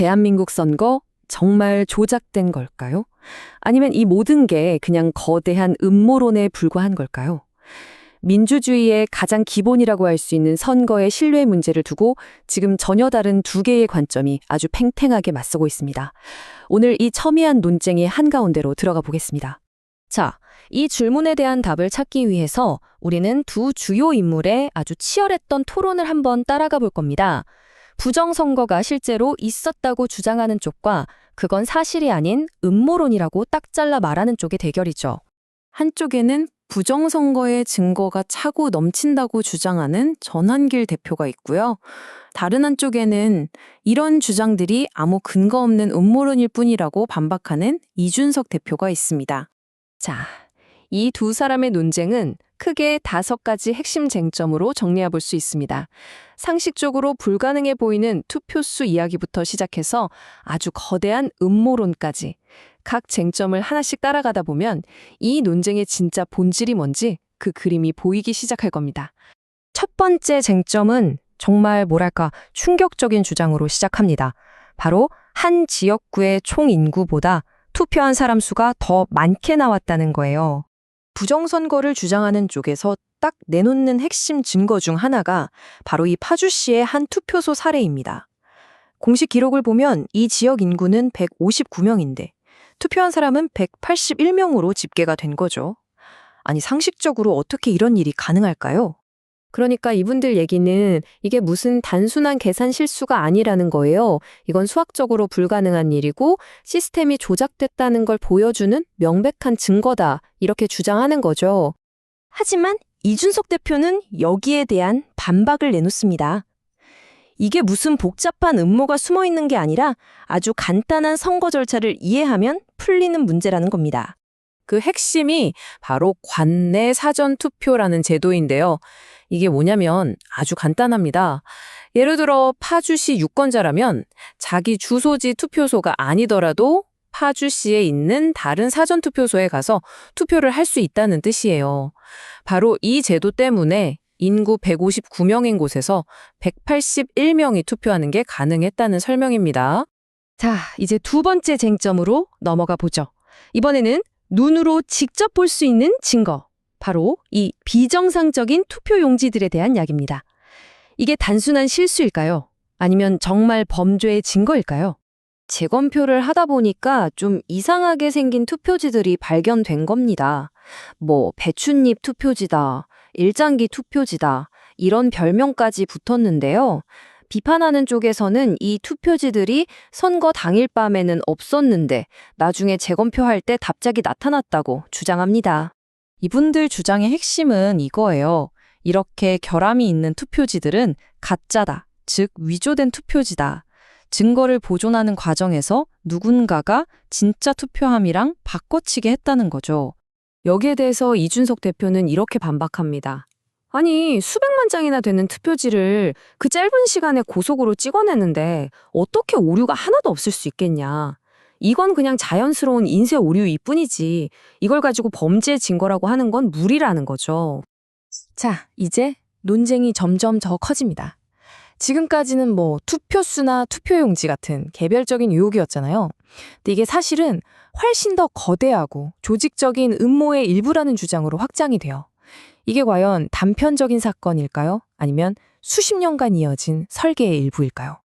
대한민국 선거 정말 조작된 걸까요? 아니면 이 모든 게 그냥 거대한 음모론에 불과한 걸까요? 민주주의의 가장 기본이라고 할 수 있는 선거의 신뢰 문제를 두고 지금 전혀 다른 두 개의 관점이 아주 팽팽하게 맞서고 있습니다. 오늘 이 첨예한 논쟁의 한가운데로 들어가 보겠습니다. 자, 이 질문에 대한 답을 찾기 위해서 우리는 두 주요 인물의 아주 치열했던 토론을 한번 따라가 볼 겁니다. 부정선거가 실제로 있었다고 주장하는 쪽과 그건 사실이 아닌 음모론이라고 딱 잘라 말하는 쪽의 대결이죠. 한쪽에는 부정선거의 증거가 차고 넘친다고 주장하는 전한길 대표가 있고요. 다른 한쪽에는 이런 주장들이 아무 근거 없는 음모론일 뿐이라고 반박하는 이준석 대표가 있습니다. 자, 이 두 사람의 논쟁은 크게 5가지 핵심 쟁점으로 정리해 볼 수 있습니다. 상식적으로 불가능해 보이는 투표수 이야기부터 시작해서 아주 거대한 음모론까지 각 쟁점을 하나씩 따라가다 보면 이 논쟁의 진짜 본질이 뭔지 그 그림이 보이기 시작할 겁니다. 첫 번째 쟁점은 정말 뭐랄까 충격적인 주장으로 시작합니다. 바로 한 지역구의 총 인구보다 투표한 사람 수가 더 많게 나왔다는 거예요. 부정선거를 주장하는 쪽에서 딱 내놓는 핵심 증거 중 하나가 바로 이 파주시의 한 투표소 사례입니다. 공식 기록을 보면 이 지역 인구는 159명인데 투표한 사람은 181명으로 집계가 된 거죠. 아니 상식적으로 어떻게 이런 일이 가능할까요? 그러니까 이분들 얘기는 이게 무슨 단순한 계산 실수가 아니라는 거예요. 이건 수학적으로 불가능한 일이고 시스템이 조작됐다는 걸 보여주는 명백한 증거다. 이렇게 주장하는 거죠. 하지만 이준석 대표는 여기에 대한 반박을 내놓습니다. 이게 무슨 복잡한 음모가 숨어 있는 게 아니라 아주 간단한 선거 절차를 이해하면 풀리는 문제라는 겁니다. 그 핵심이 바로 관내 사전 투표라는 제도인데요. 이게 뭐냐면 아주 간단합니다. 예를 들어 파주시 유권자라면 자기 주소지 투표소가 아니더라도 파주시에 있는 다른 사전 투표소에 가서 투표를 할 수 있다는 뜻이에요. 바로 이 제도 때문에 인구 159명인 곳에서 181명이 투표하는 게 가능했다는 설명입니다. 자, 이제 두 번째 쟁점으로 넘어가 보죠. 이번에는 눈으로 직접 볼 수 있는 증거. 바로 이 비정상적인 투표 용지들에 대한 이야기입니다. 이게 단순한 실수일까요? 아니면 정말 범죄의 증거일까요? 재검표를 하다 보니까 좀 이상하게 생긴 투표지들이 발견된 겁니다. 뭐 배춧잎 투표지다, 일장기 투표지다 이런 별명까지 붙었는데요. 비판하는 쪽에서는 이 투표지들이 선거 당일 밤에는 없었는데 나중에 재검표할 때 갑자기 나타났다고 주장합니다. 이분들 주장의 핵심은 이거예요. 이렇게 결함이 있는 투표지들은 가짜다, 즉 위조된 투표지다. 증거를 보존하는 과정에서 누군가가 진짜 투표함이랑 바꿔치기 했다는 거죠. 여기에 대해서 이준석 대표는 이렇게 반박합니다. 아니, 수백만 장이나 되는 투표지를 그 짧은 시간에 고속으로 찍어내는데 어떻게 오류가 하나도 없을 수 있겠냐. 이건 그냥 자연스러운 인쇄 오류일 뿐이지 이걸 가지고 범죄 증거라고 하는 건 무리라는 거죠. 자, 이제 논쟁이 점점 더 커집니다. 지금까지는 뭐 투표수나 투표용지 같은 개별적인 유혹이었잖아요. 근데 이게 사실은 훨씬 더 거대하고 조직적인 음모의 일부라는 주장으로 확장이 돼요. 이게 과연 단편적인 사건일까요? 아니면 수십 년간 이어진 설계의 일부일까요?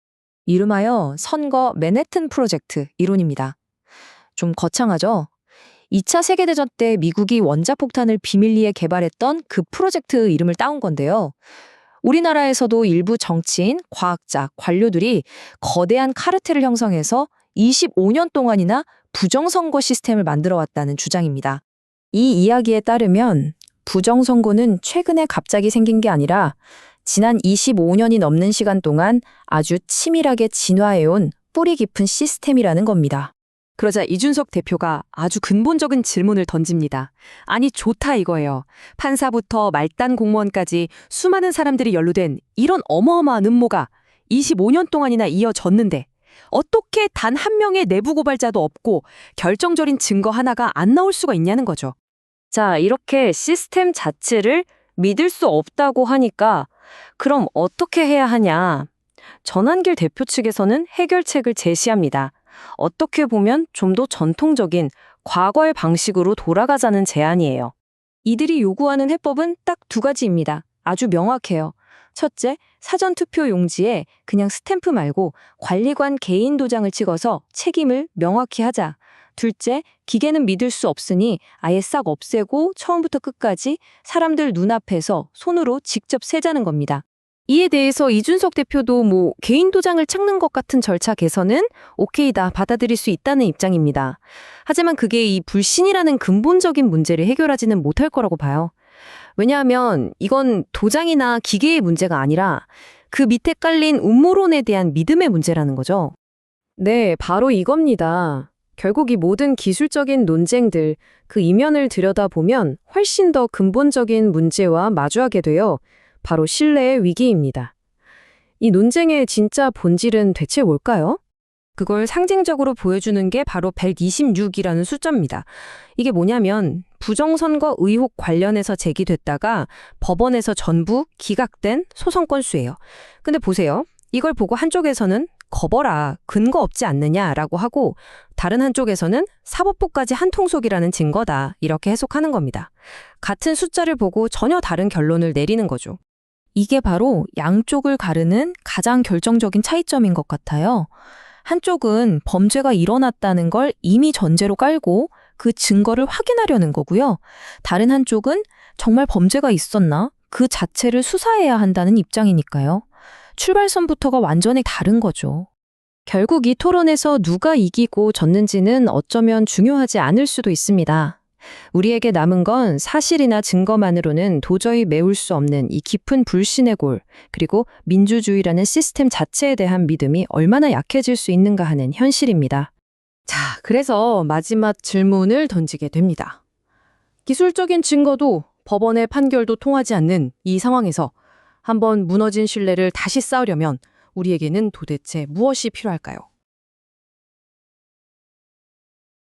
이름하여 선거 맨해튼 프로젝트 이론입니다. 좀 거창하죠? 2차 세계대전 때 미국이 원자폭탄을 비밀리에 개발했던 그 프로젝트 이름을 따온 건데요. 우리나라에서도 일부 정치인, 과학자, 관료들이 거대한 카르텔을 형성해서 25년 동안이나 부정선거 시스템을 만들어왔다는 주장입니다. 이 이야기에 따르면 부정선거는 최근에 갑자기 생긴 게 아니라 지난 25년이 넘는 시간 동안 아주 치밀하게 진화해온 뿌리 깊은 시스템이라는 겁니다. 그러자 이준석 대표가 아주 근본적인 질문을 던집니다. 아니 좋다 이거예요. 판사부터 말단 공무원까지 수많은 사람들이 연루된 이런 어마어마한 음모가 25년 동안이나 이어졌는데 어떻게 단 한 명의 내부 고발자도 없고 결정적인 증거 하나가 안 나올 수가 있냐는 거죠. 자, 이렇게 시스템 자체를 믿을 수 없다고 하니까 그럼 어떻게 해야 하냐? 전한길 대표 측에서는 해결책을 제시합니다. 어떻게 보면 좀 더 전통적인 과거의 방식으로 돌아가자는 제안이에요. 이들이 요구하는 해법은 딱 두 가지입니다. 아주 명확해요. 첫째, 사전투표 용지에 그냥 스탬프 말고 관리관 개인 도장을 찍어서 책임을 명확히 하자. 둘째, 기계는 믿을 수 없으니 아예 싹 없애고 처음부터 끝까지 사람들 눈앞에서 손으로 직접 세자는 겁니다. 이에 대해서 이준석 대표도 개인 도장을 찾는 것 같은 절차 개선은 오케이다, 받아들일 수 있다는 입장입니다. 하지만 그게 이 불신이라는 근본적인 문제를 해결하지는 못할 거라고 봐요. 왜냐하면 이건 도장이나 기계의 문제가 아니라 그 밑에 깔린 음모론에 대한 믿음의 문제라는 거죠. 네, 바로 이겁니다. 결국 이 모든 기술적인 논쟁들, 그 이면을 들여다보면 훨씬 더 근본적인 문제와 마주하게 돼요. 바로 신뢰의 위기입니다. 이 논쟁의 진짜 본질은 대체 뭘까요? 그걸 상징적으로 보여주는 게 바로 126이라는 숫자입니다. 이게 뭐냐면 부정선거 의혹 관련해서 제기됐다가 법원에서 전부 기각된 소송 건수예요. 근데 보세요. 이걸 보고 한쪽에서는 거버라, 근거 없지 않느냐라고 하고 다른 한쪽에서는 사법부까지 한통속이라는 증거다, 이렇게 해석하는 겁니다. 같은 숫자를 보고 전혀 다른 결론을 내리는 거죠. 이게 바로 양쪽을 가르는 가장 결정적인 차이점인 것 같아요. 한쪽은 범죄가 일어났다는 걸 이미 전제로 깔고 그 증거를 확인하려는 거고요. 다른 한쪽은 정말 범죄가 있었나? 그 자체를 수사해야 한다는 입장이니까요. 출발선부터가 완전히 다른 거죠. 결국 이 토론에서 누가 이기고 졌는지는 어쩌면 중요하지 않을 수도 있습니다. 우리에게 남은 건 사실이나 증거만으로는 도저히 메울 수 없는 이 깊은 불신의 골, 그리고 민주주의라는 시스템 자체에 대한 믿음이 얼마나 약해질 수 있는가 하는 현실입니다. 자, 그래서 마지막 질문을 던지게 됩니다. 기술적인 증거도 법원의 판결도 통하지 않는 이 상황에서 한번 무너진 신뢰를 다시 쌓으려면 우리에게는 도대체 무엇이 필요할까요?